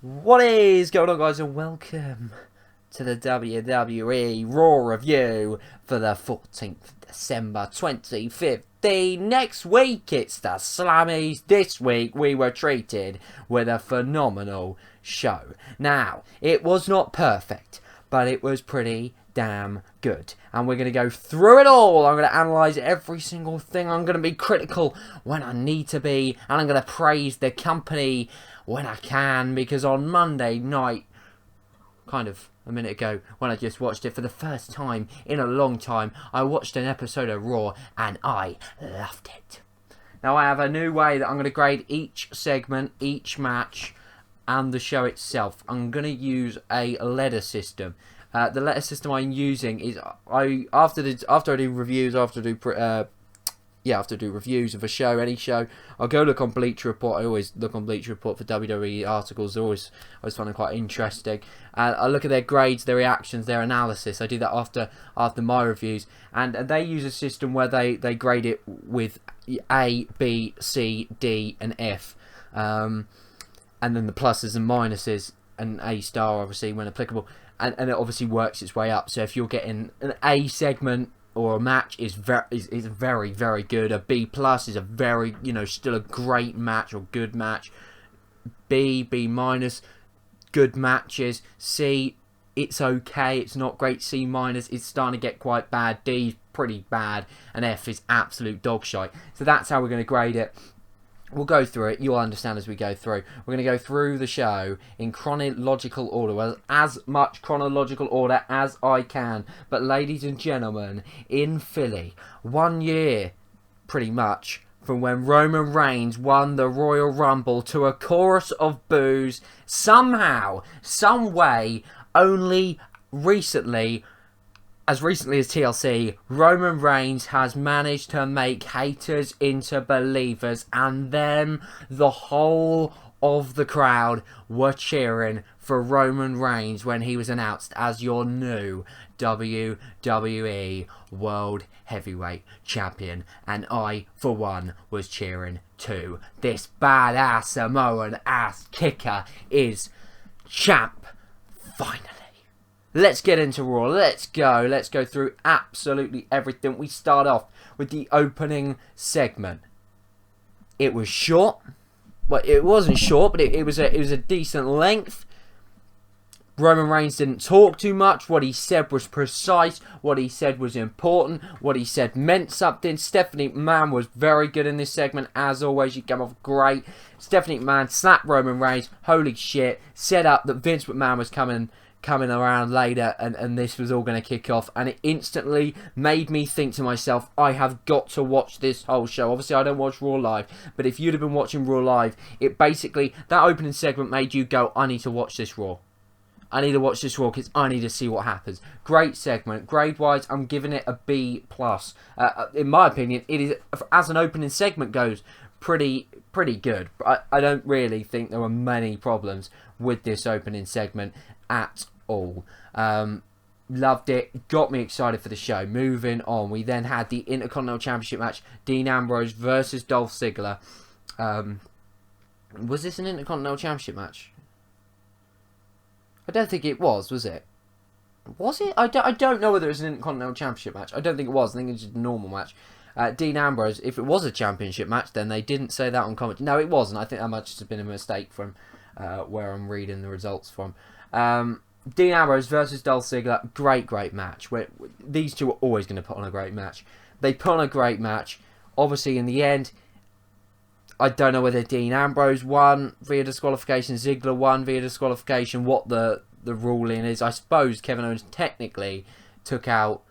What is going on, guys, and welcome to the WWE Raw review for the 14th of December 2015. Next week it's the Slammies. This week we were treated with a phenomenal show. Now, it was not perfect, but it was pretty damn good, and we're going to go through it all. I'm going to analyse every single thing. I'm going to be critical when I need to be, and I'm going to praise the company when I can, because on Monday night, kind of a minute ago, when I just watched it for the first time in a long time, I watched an episode of Raw and I loved it. Now I have a new way that I'm going to grade each segment, each match, and the show itself. I'm going to use a letter system. The letter system I'm using is after I do reviews of a show, any show, I'll go look on Bleacher Report. I always look on Bleacher Report for WWE articles. I always find them quite interesting. I look at their grades, their reactions, their analysis. I do that after my reviews, and they use a system where they grade it with A, B, C, D, and F, and then the pluses and minuses, and A star obviously when applicable. And it obviously works its way up. So if you're getting an A segment or a match is very, very good. A B plus is a very, still a great match or good match. B minus, good matches. C, it's okay, it's not great. C minus, it's starting to get quite bad. D, pretty bad. And F is absolute dog shite. So that's how we're going to grade it. We'll go through it. You'll understand as we go through. We're going to go through the show in chronological order. Well, as much chronological order as I can. But ladies and gentlemen, in Philly, 1 year, pretty much, from when Roman Reigns won the Royal Rumble to a chorus of boos, somehow, some way, only recently, as recently as TLC, Roman Reigns has managed to make haters into believers, and then the whole of the crowd were cheering for Roman Reigns when he was announced as your new WWE World Heavyweight Champion, and I, for one, was cheering too. This badass Samoan ass kicker is champ, finally. Let's get into Raw. Let's go through absolutely everything. We start off with the opening segment. It was short. Well, it wasn't short, but it was a decent length. Roman Reigns didn't talk too much. What he said was precise. What he said was important. What he said meant something. Stephanie McMahon was very good in this segment. As always, she came off great. Stephanie McMahon slapped Roman Reigns. Holy shit. Set up that Vince McMahon was coming around later, and this was all going to kick off, and it instantly made me think to myself, I have got to watch this whole show. Obviously I don't watch Raw live, but if you'd have been watching Raw live, it basically, that opening segment made you go, I need to watch this Raw. I need to watch this Raw because I need to see what happens. Great segment. Grade wise, I'm giving it a B+. In my opinion, it is, as an opening segment goes, pretty good. I don't really think there were many problems with this opening segment at all. Loved it, got me excited for the show. Moving on, we then had the Intercontinental Championship match, Dean Ambrose versus Dolph Ziggler. Was this an Intercontinental Championship match? I don't think it was it? Was it? I don't know whether it was an Intercontinental Championship match. I don't think it was. I think it was just a normal match. Dean Ambrose, if it was a championship match, then they didn't say that on commentary. No, it wasn't. I think that might just have been a mistake from where I'm reading the results from. Dean Ambrose versus Dolph Ziggler, great match. These two are always going to put on a great match. They put on a great match. Obviously, in the end, I don't know whether Dean Ambrose won via disqualification, Ziggler won via disqualification, what the ruling is. I suppose Kevin Owens technically took out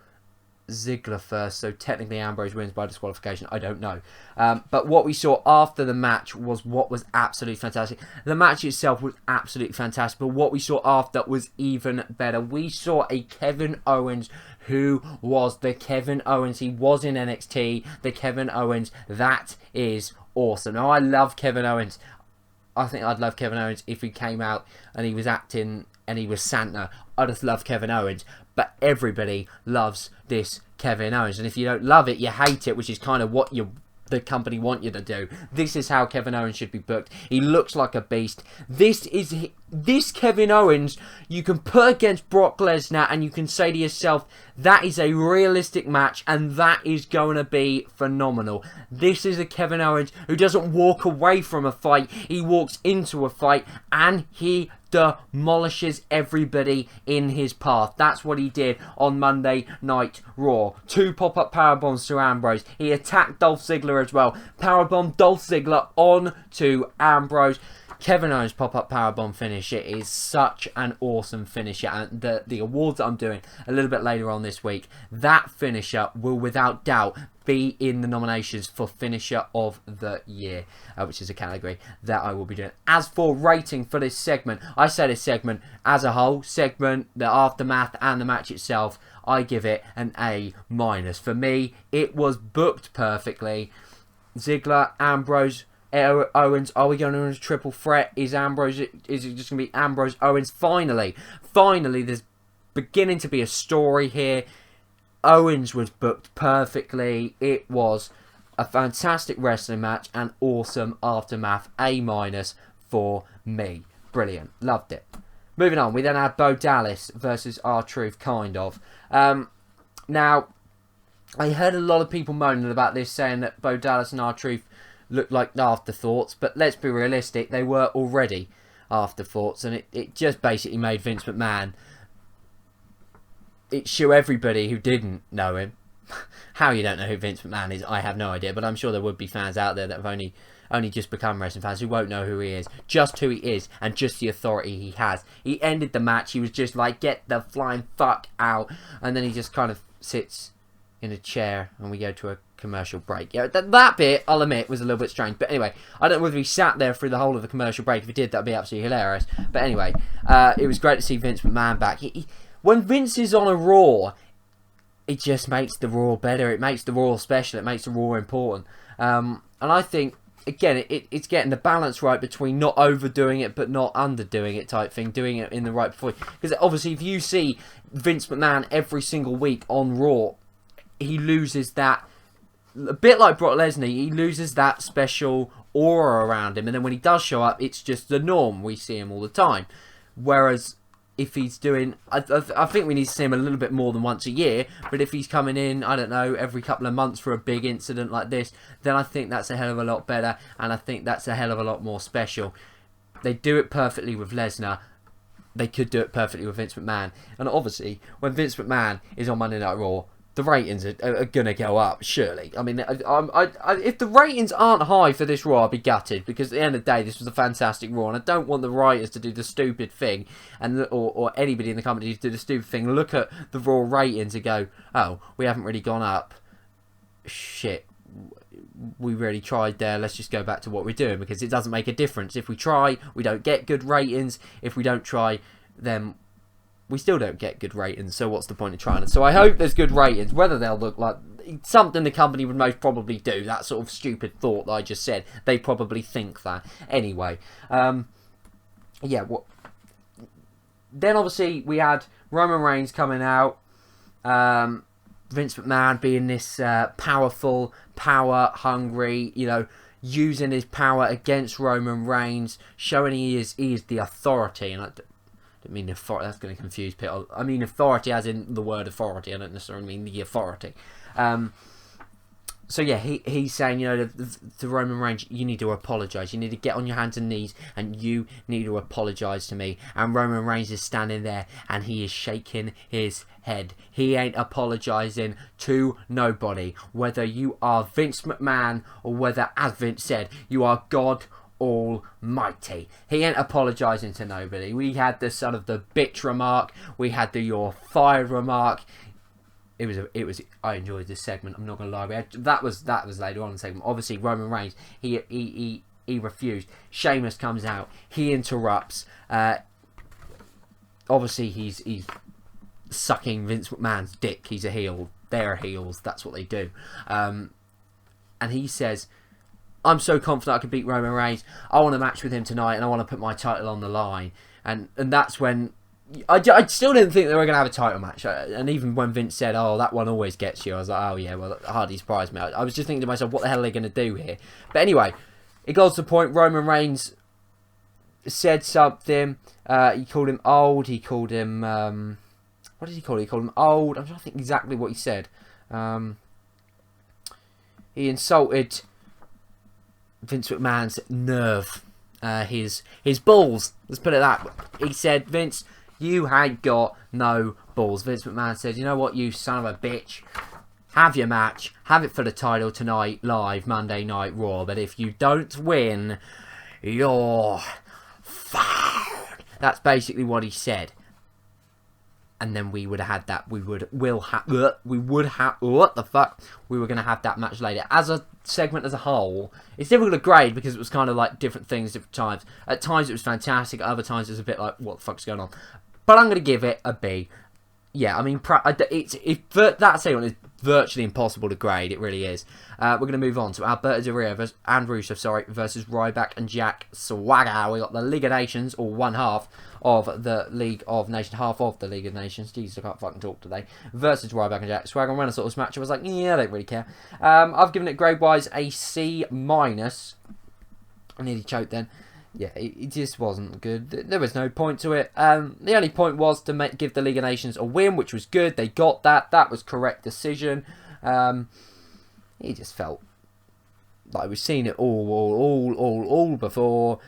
Ziggler first, so technically Ambrose wins by disqualification. I don't know. But what we saw after the match was what was absolutely fantastic. The match itself was absolutely fantastic, but what we saw after was even better. We saw a Kevin Owens who was the Kevin Owens he was in NXT. The Kevin Owens that is awesome. Now, I love Kevin Owens. I think I'd love Kevin Owens if he came out and he was acting and he was Santa. I just love Kevin Owens. But everybody loves this Kevin Owens. And if you don't love it, you hate it, which is kind of what you the company want you to do. This is how Kevin Owens should be booked. He looks like a beast. This Kevin Owens you can put against Brock Lesnar, and you can say to yourself, that is a realistic match, and that is going to be phenomenal. This is a Kevin Owens who doesn't walk away from a fight. He walks into a fight, and he demolishes everybody in his path. That's what he did on Monday Night Raw. 2 pop-up powerbombs to Ambrose. He attacked Dolph Ziggler as well. Powerbomb Dolph Ziggler on to Ambrose. Kevin Owens pop-up powerbomb finish. It is such an awesome finisher, and the awards that I'm doing a little bit later on this week, that finisher will without doubt be in the nominations for finisher of the year, which is a category that I will be doing. As for rating for this segment, I say this segment as a whole, segment, the aftermath and the match itself, I give it an A-. For me, it was booked perfectly. Ziggler, Ambrose, Owens, are we going to a triple threat? Is it just going to be Ambrose, Owens? Finally, there's beginning to be a story here. Owens was booked perfectly. It was a fantastic wrestling match and awesome aftermath. A- for me. Brilliant. Loved it. Moving on, we then had Bo Dallas versus R-Truth, kind of. Now, I heard a lot of people moaning about this, saying that Bo Dallas and R-Truth looked like afterthoughts, but let's be realistic, they were already afterthoughts, and it just basically made Vince McMahon show everybody who didn't know him. How you don't know who Vince McMahon is, I have no idea, but I'm sure there would be fans out there that have only just become wrestling fans who won't know who he is, just who he is, and just the authority he has. He ended the match, he was just like, get the flying fuck out, and then he just kind of sits in a chair, and we go to a commercial break. Yeah, that bit, I'll admit, was a little bit strange. But anyway, I don't know whether he sat there through the whole of the commercial break. If he did, that'd be absolutely hilarious. But anyway, it was great to see Vince McMahon back. When Vince is on a Raw, it just makes the Raw better. It makes the Raw special. It makes the Raw important. And I think, again, it's getting the balance right between not overdoing it but not underdoing it type thing. Doing it in the right point. Because obviously, if you see Vince McMahon every single week on Raw, he loses that, a bit like Brock Lesnar, he loses that special aura around him, and then when he does show up, it's just the norm. We see him all the time. Whereas if he's doing, I think we need to see him a little bit more than once a year, but if he's coming in, I don't know, every couple of months for a big incident like this, then I think that's a hell of a lot better, and I think that's a hell of a lot more special. They do it perfectly with Lesnar. They could do it perfectly with Vince McMahon. And obviously, when Vince McMahon is on Monday Night Raw, the ratings are going to go up, surely. I mean, if the ratings aren't high for this Raw, I'll be gutted, because at the end of the day, this was a fantastic Raw, and I don't want the writers to do the stupid thing, and or anybody in the company to do the stupid thing, look at the Raw ratings and go, oh, we haven't really gone up. Shit. We really tried there, let's just go back to what we're doing, because it doesn't make a difference. If we try, we don't get good ratings. If we don't try, then we still don't get good ratings, so what's the point of trying it? So I hope there's good ratings. Whether they'll look like something the company would most probably do, that sort of stupid thought that I just said, they probably think that. Anyway, yeah, then obviously we had Roman Reigns coming out, Vince McMahon being this powerful, power-hungry, you know, using his power against Roman Reigns, showing he is the authority, and I don't mean authority, that's going to confuse people. I mean authority as in the word authority. I don't necessarily mean the authority. So yeah, he's saying, you know, to Roman Reigns, you need to apologise. You need to get on your hands and knees, and you need to apologise to me. And Roman Reigns is standing there, and he is shaking his head. He ain't apologising to nobody. Whether you are Vince McMahon, or whether, as Vince said, you are God Almighty. He ain't apologising to nobody. We had the sort of the bitch remark. We had the you're fired remark. It was. I enjoyed this segment. I'm not gonna lie. That was later on in the segment. Obviously, Roman Reigns. He refused. Sheamus comes out. He interrupts. Obviously, he's sucking Vince McMahon's dick. He's a heel. They're heels. That's what they do. And he says, I'm so confident I can beat Roman Reigns. I want a match with him tonight, and I want to put my title on the line. And that's when I still didn't think they were going to have a title match. And even when Vince said, oh, that one always gets you, I was like, oh, yeah, well, it hardly surprised me. I was just thinking to myself, what the hell are they going to do here? But anyway, it goes to the point, Roman Reigns said something. He called him old. He called him... what did he call it? He called him old. I'm trying to think exactly what he said. He insulted Vince McMahon's nerve. His balls. Let's put it that way. He said, Vince, you ain't got no balls. Vince McMahon said, you know what, you son of a bitch. Have your match. Have it for the title tonight, live, Monday Night Raw. But if you don't win, you're fired. That's basically what he said. And then we would have had that. We would have. What the fuck? We were going to have that match later. As a segment as a whole, it's difficult to grade because it was kind of like different things, different times. At times it was fantastic. At other times it was a bit like, what the fuck's going on? But I'm going to give it a B. Yeah, I mean, that segment is virtually impossible to grade. It really is. We're going to move on to Alberto Del Rio and Rusev, versus Ryback and Jack Swagger. We got the League of Nations, or one half of the League of Nations, half of the League of Nations. Jesus, I can't fucking talk today. Versus Ryback and Jack Swagger. When I saw this match, I was like, yeah, I don't really care. I've given it grade-wise a C-. I nearly choked then. Yeah, it just wasn't good. There was no point to it. The only point was to give the League of Nations a win, which was good. They got that. That was correct decision. It just felt like we've seen it all before.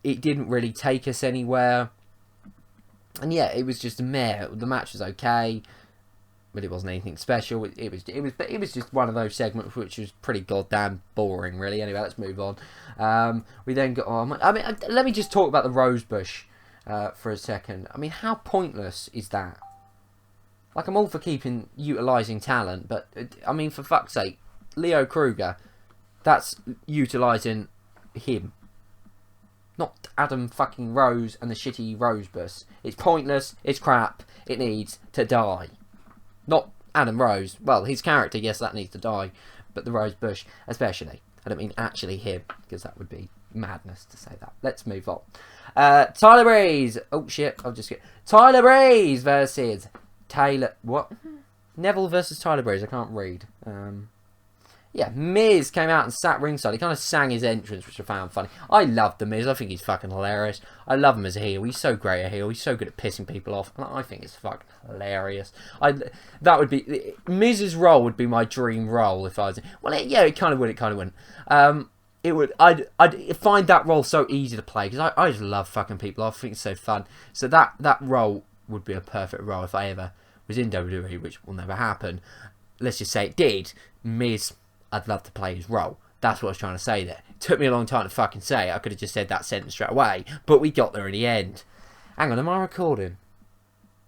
It didn't really take us anywhere. And yeah, it was just a meh. The match was okay, but it wasn't anything special. It was just one of those segments which was pretty goddamn boring, really. Anyway, let's move on. We then got on. I mean, let me just talk about the Rosebush for a second. I mean, how pointless is that? Like, I'm all for utilising talent, but I mean, for fuck's sake, Leo Kruger, that's utilising him. Not Adam fucking Rose and the shitty Rosebush. It's pointless, it's crap, it needs to die. Not Adam Rose. Well, his character, yes, that needs to die. But the Rosebush, especially. I don't mean actually him, because that would be madness to say that. Let's move on. Tyler Breeze. Oh, shit. I'll just get... Tyler Breeze versus Taylor... What? Neville versus Tyler Breeze. I can't read. Yeah, Miz came out and sat ringside. He kind of sang his entrance, which I found funny. I love the Miz. I think he's fucking hilarious. I love him as a heel. He's so great a heel. He's so good at pissing people off. And I think it's fucking hilarious. That would be... Miz's role would be my dream role if I was... Well, yeah, it kind of would. It kind of wouldn't. It would... I'd find that role so easy to play because I just love fucking people off. I think it's so fun. So that role would be a perfect role if I ever was in WWE, which will never happen. Let's just say it did. Miz... I'd love to play his role. That's what I was trying to say there. It took me a long time to fucking say. I could have just said that sentence straight away. But we got there in the end. Hang on, am I recording?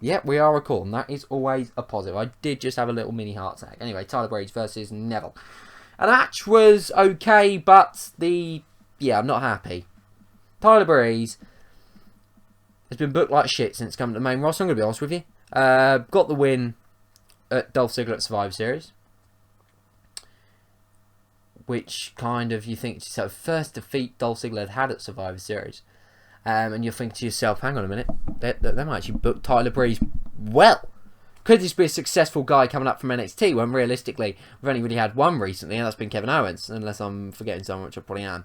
Yep, we are recording. That is always a positive. I did just have a little mini heart attack. Anyway, Tyler Breeze versus Neville. And the match was okay, but yeah, I'm not happy. Tyler Breeze has been booked like shit since coming to the main roster. I'm going to be honest with you. Got the win at Dolph Ziggler at Survivor Series. Which kind of, you think to yourself, first defeat Dolph Ziggler had at Survivor Series. And you'll think to yourself, hang on a minute, they might actually book Tyler Breeze well. Could this be a successful guy coming up from NXT when realistically we've only really had one recently, and that's been Kevin Owens, unless I'm forgetting someone, which I probably am.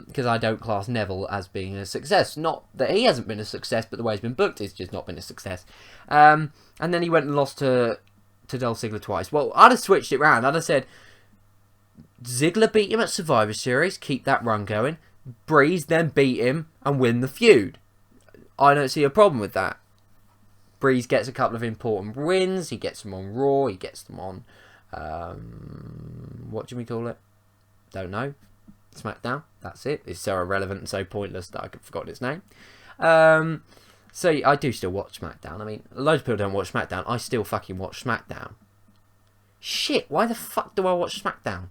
Because I don't class Neville as being a success. Not that he hasn't been a success, but the way he's been booked has just not been a success. And then he went and lost to Dolph Ziggler twice. Well, I'd have switched it round. I'd have said... Ziggler beat him at Survivor Series, keep that run going. Breeze then beat him and win the feud. I don't see a problem with that. Breeze gets a couple of important wins. He gets them on Raw. He gets them on... what do we call it? Don't know. SmackDown. That's it. It's so irrelevant and so pointless that I forgot its name. So I do still watch SmackDown. I mean, loads of people don't watch SmackDown. I still fucking watch SmackDown. Shit, why the fuck do I watch SmackDown?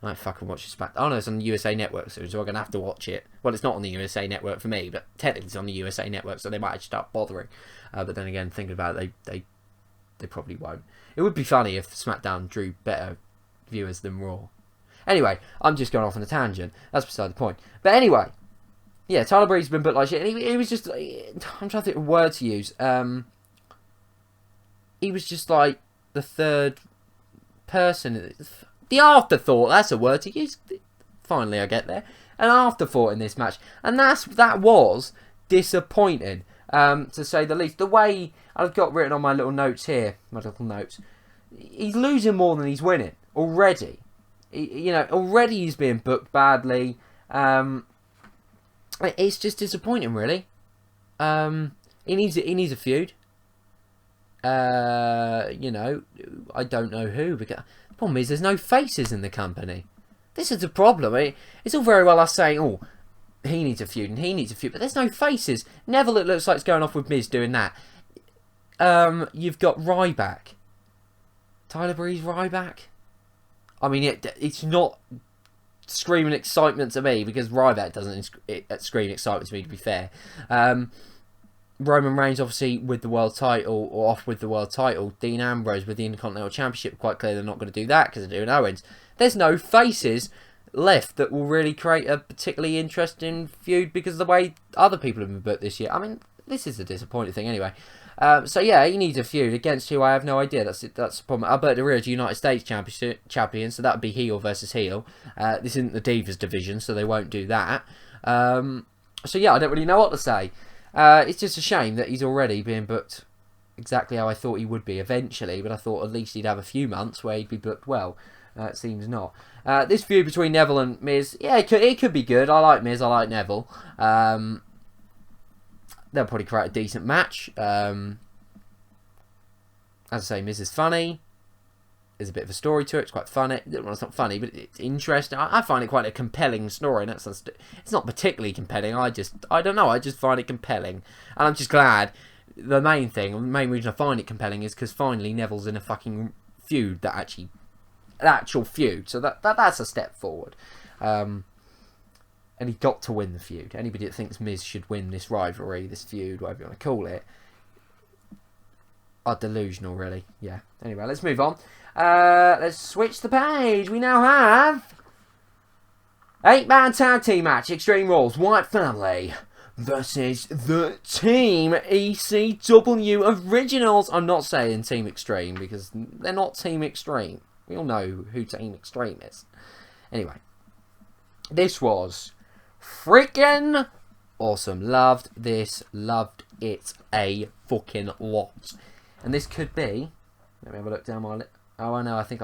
I fucking watch SmackDown. Oh no, it's on the USA Network, so I'm going to have to watch it. Well, it's not on the USA Network for me, but technically it's on the USA Network, so they might actually start bothering. But then again, thinking about it, they probably won't. It would be funny if SmackDown drew better viewers than Raw. Anyway, I'm just going off on a tangent. That's beside the point. But anyway, Yeah, Tyler Breeze's been booked like shit. And he was just... I'm trying to think of a word to use. He was just like the third person. The afterthought, that's a word to use. Finally, I get there. An afterthought in this match. And that was disappointing, to say the least. The way I've got written on my little notes here, he's losing more than he's winning already. Already he's being booked badly. It's just disappointing, really. He needs a feud. I don't know who. Because the problem is there's no faces in the company. This is the problem. It's all very well us saying, oh, he needs a feud and he needs a feud, but there's no faces. Neville, it looks like, it's going off with Miz doing that. You've got Ryback. Tyler Breeze Ryback. I mean, it's not screaming excitement to me, because Ryback doesn't scream excitement to me, to be fair. Roman Reigns, obviously, with the world title, or off with the world title. Dean Ambrose with the Intercontinental Championship. Quite clear they're not going to do that because they're doing Owens. There's no faces left that will really create a particularly interesting feud because of the way other people have been booked this year. I mean, this is a disappointing thing anyway. So yeah, he needs a feud against who I have no idea. That's the problem. Alberto Del Rio is United States champion, so that would be heel versus heel. This isn't the Divas division, so they won't do that. So yeah, I don't really know what to say. It's just a shame that he's already being booked exactly how I thought he would be eventually, but I thought at least he'd have a few months where he'd be booked well. It seems not. This feud between Neville and Miz, yeah, it could be good. I like Miz, I like Neville. They'll probably create a decent match. As I say, Miz is funny. There's a bit of a story to it. It's quite funny. Well, it's not funny, but it's interesting. I find it quite a compelling story. And it's not particularly compelling. I don't know. I just find it compelling. And I'm just glad. The main reason I find it compelling is because finally Neville's in a fucking feud an actual feud. So that's a step forward. And he got to win the feud. Anybody that thinks Miz should win this rivalry, this feud, whatever you want to call it, are delusional, really. Yeah. Anyway, let's move on. Let's switch the page. We now have 8-man tag team match. Extreme Rules. Wyatt Family versus the Team ECW Originals. I'm not saying Team Extreme because they're not Team Extreme. We all know who Team Extreme is. Anyway, this was freaking awesome. Loved this. Loved it a fucking lot. And this could be... Let me have a look down my list. Oh, I know. I think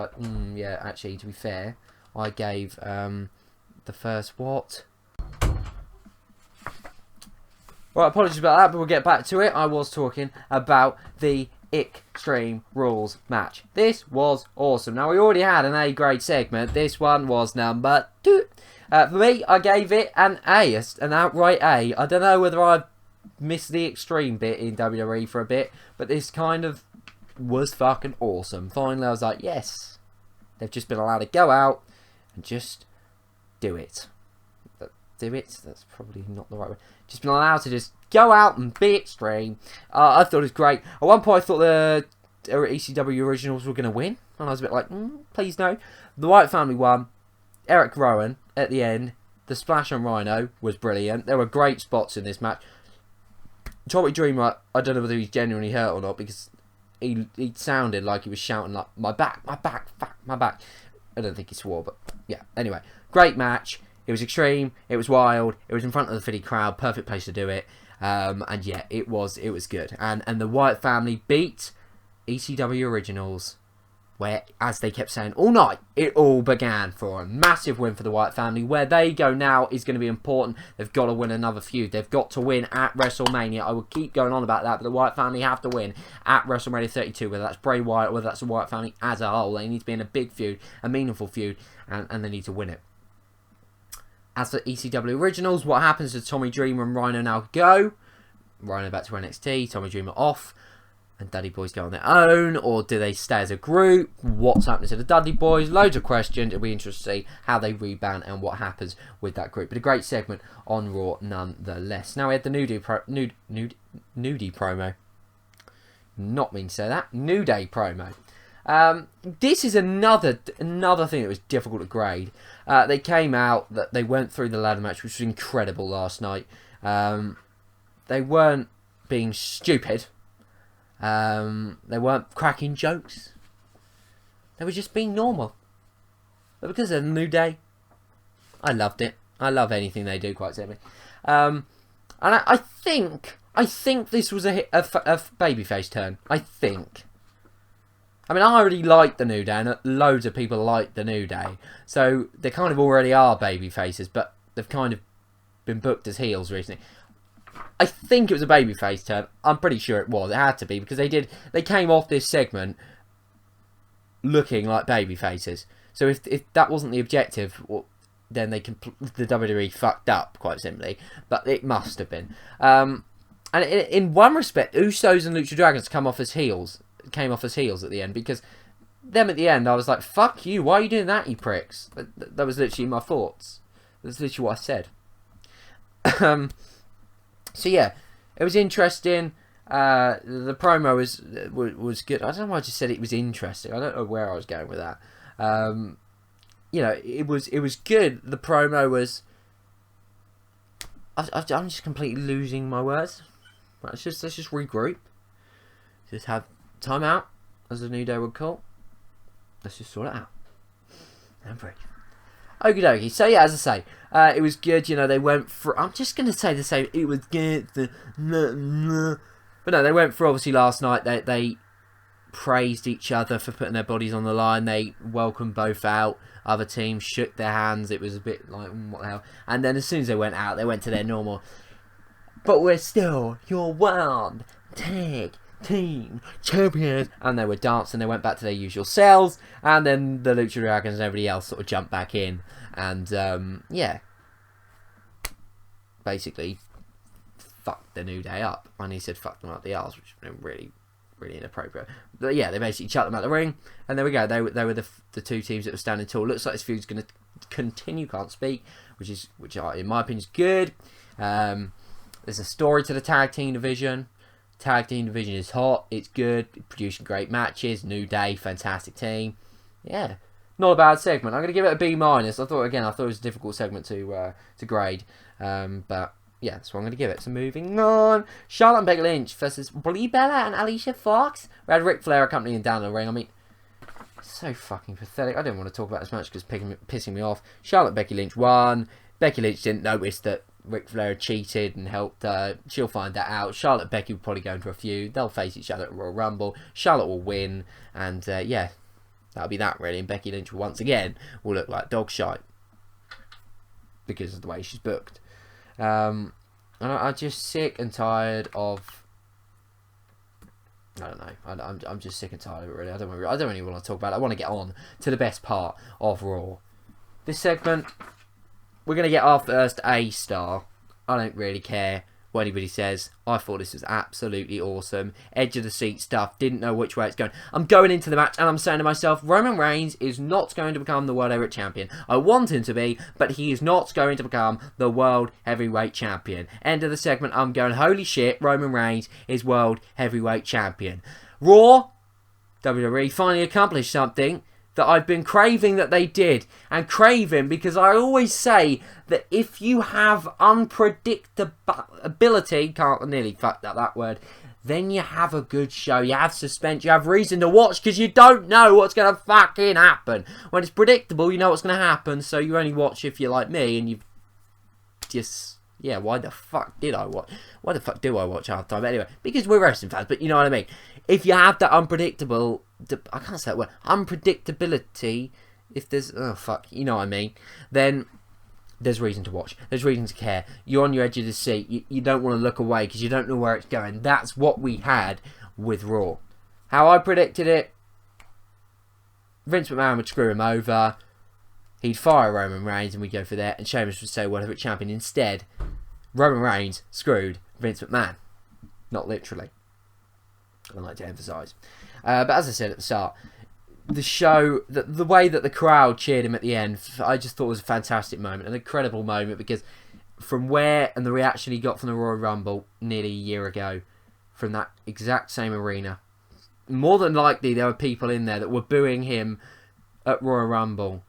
yeah, actually, to be fair, I gave the first what? Right, apologies about that, but we'll get back to it. I was talking about the Extreme Rules match. This was awesome. Now, we already had an A-grade segment. This one was number 2. For me, I gave it an A, an outright A. I don't know whether I missed the Extreme bit in WWE for a bit, but this kind of was fucking awesome. Finally, I was like, yes, they've just been allowed to go out and just do it. Do it? That's probably not the right way. Just been allowed to just go out and be extreme. I thought it was great. At one point, I thought the ECW Originals were going to win, and I was a bit like, please no. The Wyatt Family won. Eric Rowan at the end. The splash on Rhino was brilliant. There were great spots in this match. Tommy Dreamer, I don't know whether he's genuinely hurt or not, because he sounded like he was shouting like, my back, my back. I don't think he swore, but yeah. Anyway, great match. It was extreme. It was wild. It was in front of the Philly crowd. Perfect place to do it. And yeah, it was good. And the Wyatt Family beat ECW Originals, where, as they kept saying all night, it all began for a massive win for the Wyatt Family. Where they go now is going to be important. They've got to win another feud. They've got to win at WrestleMania. I will keep going on about that, but the Wyatt Family have to win at WrestleMania 32, whether that's Bray Wyatt or whether that's the Wyatt Family as a whole. They need to be in a big feud, a meaningful feud, and they need to win it. As for ECW Originals, what happens to Tommy Dreamer and Rhino now go? Rhino back to NXT, Tommy Dreamer off, and Dudley Boys go on their own, or do they stay as a group? What's happening to the Dudley Boys? Loads of questions. It'll be interesting to see how they rebound and what happens with that group. But a great segment on Raw nonetheless. Now we had the Nudie promo. Not mean to say that. New Day promo. This is another thing that was difficult to grade. They came out, that they went through the ladder match, which was incredible last night. They weren't being stupid. They weren't cracking jokes. They were just being normal. But because of the New Day, I loved it. I love anything they do, quite simply. And I think this was a babyface turn. I think. I mean, I already like the New Day, and loads of people like the New Day. So they kind of already are baby faces, but they've kind of been booked as heels recently. I think it was a babyface turn. I'm pretty sure it was. It had to be, because they came off this segment looking like baby faces. So if that wasn't the objective, well, then the WWE fucked up, quite simply. But it must have been. And in one respect, Usos and Lucha Dragons came off as heels at the end, because them at the end, I was like, fuck you, why are you doing that, you pricks? That was literally my thoughts. That's literally what I said. So yeah, it was interesting. The promo was good. I don't know why I just said it was interesting. I don't know where I was going with that. You know, it was good. The promo was. I'm just completely losing my words. Right, let's just regroup. Just have time out, as the New Day would call. Let's just sort it out and breathe. Okie dokie. So yeah, as I say, it was good. You know, they went for. I'm just gonna say the same. It was good. But no, they went for, obviously last night. They praised each other for putting their bodies on the line. They welcomed both out. Other teams shook their hands. It was a bit like, what the hell? And then as soon as they went out, they went to their normal. But we're still your world tag team champions, and they were dancing. They went back to their usual selves, and then the Lucha Dragons and everybody else sort of jumped back in, and yeah, basically fucked the New Day up. And he said fuck them up the arse, which is really inappropriate. But yeah, they basically chucked them out the ring, and there we go. They were the two teams that were standing tall. Looks like this feud's going to continue. Can't speak, which in my opinion is good. There's a story to the tag team division. Tag team division is hot. It's good. Producing great matches. New Day, fantastic team. Yeah, not a bad segment. I'm going to give it a B-. I thought it was a difficult segment to grade. But yeah, that's what I'm going to give it. So moving on, Charlotte and Becky Lynch versus Brie Bella and Alicia Fox. We had Ric Flair accompanying down the ring. I mean, so fucking pathetic. I don't want to talk about this match because it's pissing me off. Charlotte and Becky Lynch won. Becky Lynch didn't notice that Ric Flair cheated and helped. She'll find that out. Charlotte and Becky will probably go into a feud. They'll face each other at Royal Rumble. Charlotte will win, and yeah, that'll be that really. And Becky Lynch once again will look like dog shite because of the way she's booked. And I'm just sick and tired of. I don't know. I'm just sick and tired of it really. I don't really want to talk about it. I want to get on to the best part of Raw. This segment. We're going to get our first A star. I don't really care what anybody says. I thought this was absolutely awesome. Edge of the seat stuff. Didn't know which way it's going. I'm going into the match and I'm saying to myself, Roman Reigns is not going to become the World Heavyweight Champion. I want him to be, but he is not going to become the World Heavyweight Champion. End of the segment. I'm going, holy shit, Roman Reigns is World Heavyweight Champion. Raw, WWE finally accomplished something that I've been craving that they did. And craving because I always say that if you have unpredictability, can't nearly fuck up that word, then you have a good show. You have suspense. You have reason to watch because you don't know what's going to fucking happen. When it's predictable, you know what's going to happen. So you only watch if you're like me and you just... Yeah, why the fuck did I watch? Why the fuck do I watch half time? Anyway, because we're wrestling fans, but you know what I mean. If you have that I can't say that word, unpredictability, if there's, oh fuck, you know what I mean, then there's reason to watch. There's reason to care. You're on your edge of the seat. You don't want to look away because you don't know where it's going. That's what we had with Raw. How I predicted it, Vince McMahon would screw him over. He'd fire Roman Reigns and we'd go for that, and Sheamus would say World Heavyweight Champion. Instead, Roman Reigns screwed Vince McMahon. Not literally. I like to emphasise. But as I said at the start, the show, the way that the crowd cheered him at the end, I just thought was a fantastic moment, an incredible moment, because from where, and the reaction he got from the Royal Rumble nearly a year ago, from that exact same arena, more than likely there were people in there that were booing him at Royal Rumble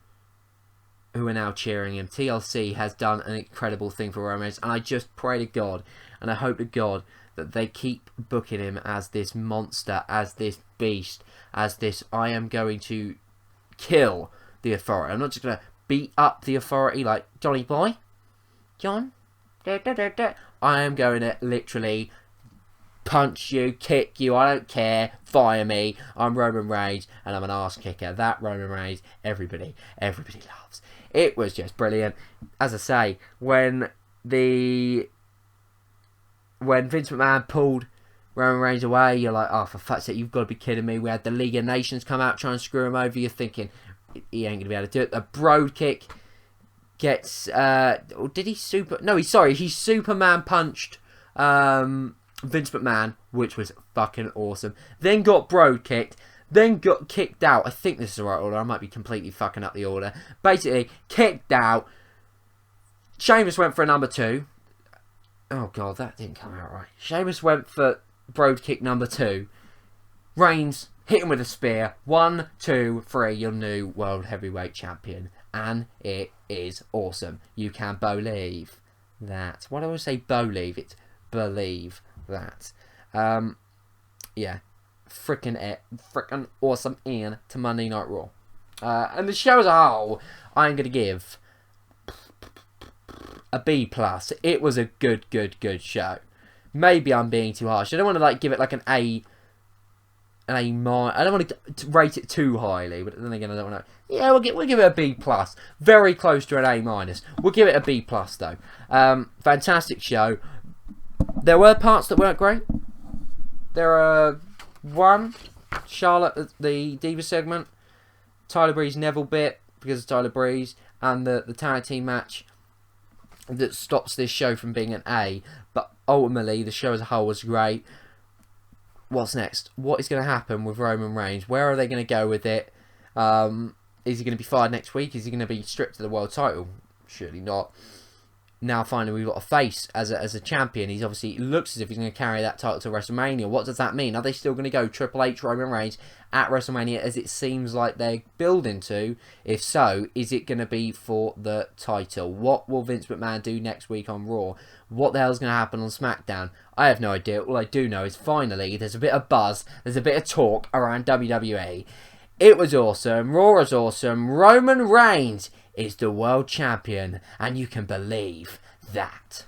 who are now cheering him. TLC has done an incredible thing for Roman Reigns, and I just pray to God, and I hope to God, that they keep booking him as this monster, as this beast, as this, I am going to kill the Authority. I'm not just going to beat up the Authority like Johnny Boy. John? I am going to literally punch you, kick you, I don't care, fire me. I'm Roman Reigns, and I'm an arse kicker. That Roman Reigns, everybody loves. It was just brilliant. As I say, when Vince McMahon pulled Roman Reigns away, you're like, oh, for fuck's sake, you've got to be kidding me. We had the League of Nations come out trying to screw him over. You're thinking, he ain't going to be able to do it. The Broad Kick gets, did he super, no, he Superman punched, Vince McMahon, which was fucking awesome. Then got Broad Kicked, then got kicked out. I think this is the right order. I might be completely fucking up the order. Basically, kicked out. Sheamus went for a number 2. Oh, God, that didn't come out right. Sheamus went for Broad Kick number 2. Reigns hit him with a spear. 1, 2, 3, your new World Heavyweight Champion. And it is awesome. You can believe that. Why do I say believe? It's believe that. Yeah. Frickin' awesome end to Monday Night Raw. And the show as a whole, I'm going to give a B+. It was a good show. Maybe I'm being too harsh. I don't want to give it like an A. I don't want to rate it too highly, but then again, I don't want to. Yeah, we'll give it a B+. Very close to an A-. We'll give it a B+ though. Fantastic show. There were parts that weren't great. There are Charlotte, the Diva segment, Tyler Breeze Neville bit because of Tyler Breeze, and the tag team match that stops this show from being an A. But ultimately, the show as a whole was great. What's next? What is going to happen with Roman Reigns? Where are they going to go with it? Is he going to be fired next week? Is he going to be stripped of the world title? Surely not. Now finally we've got a face as a champion. He's obviously, it looks as if he's going to carry that title to WrestleMania. What does that mean? Are they still going to go Triple H, Roman Reigns at WrestleMania as it seems like they're building to? If so, is it going to be for the title? What will Vince McMahon do next week on Raw? What the hell's going to happen on SmackDown? I have no idea. All I do know is finally there's a bit of buzz, there's a bit of talk around WWE. It was awesome. Raw was awesome. Roman Reigns is the world champion, and you can believe that.